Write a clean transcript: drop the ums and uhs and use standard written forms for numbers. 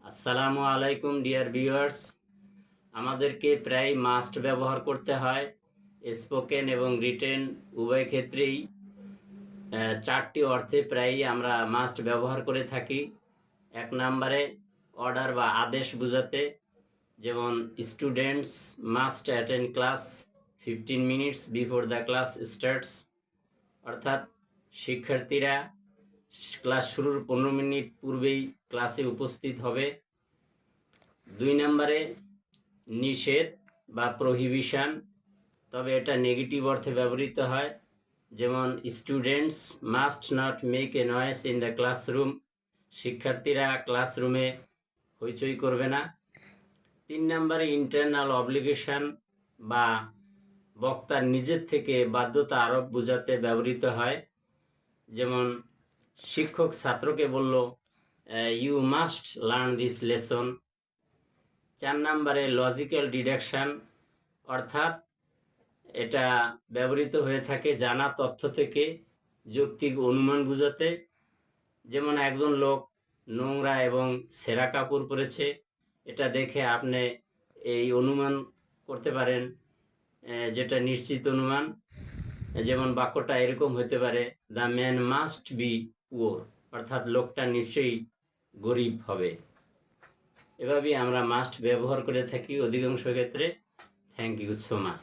আসসালামু আলাইকুম dear viewers. আমাদেরকে প্রায় মাস্ট ব্যবহার করতে হয় স্পোকেন এবং রিটেন উভয় ক্ষেত্রেই। চারটি অর্থে প্রায়ই আমরা মাস্ট ব্যবহার করে থাকি। এক নম্বরে অর্ডার বা আদেশ বোঝাতে, যেমন students must attend class 15 minutes before the class starts, অর্থাৎ শিক্ষার্থীরা ক্লাস শুরুর 15 মিনিট পূর্বেই ক্লাসে উপস্থিত হবে। 2 নম্বরে নিষেধ বা প্রহিবিশন, তবে এটা নেগেটিভ অর্থে ব্যবহৃত হয়, যেমন students must not make a noise in the classroom, শিক্ষার্থীরা ক্লাসরুমে হইচই করবে না। 3 নম্বরে ইন্টারনাল অব্লিগেশন বা বক্তার নিজের থেকে বাধ্যতা আরোপ বোঝাতে ব্যবহৃত হয়, যেমন শিক্ষক ছাত্রকে বলল you must learn this lesson. 4 নম্বরে লজিক্যাল ডিডাকশন, অর্থাৎ এটা ব্যবহৃত হয়ে থাকে জানা তথ্য থেকে যৌক্তিক অনুমান বোঝাতে, যেমন একজন লোক নোংরা এবং ছেঁড়া কাপড় পরেছে, এটা দেখে আপনি এই অনুমান করতে পারেন, যেটা নিশ্চিত অনুমান। যেমন বাক্যটা এরকম হতে পারে, the man must be poor, অর্থাৎ লোকটা নিশ্চয়ই গরিব হবে। এভাবেই আমরা মাস্ট ব্যবহার করে থাকি অধিকাংশ ক্ষেত্রে। Thank you so much.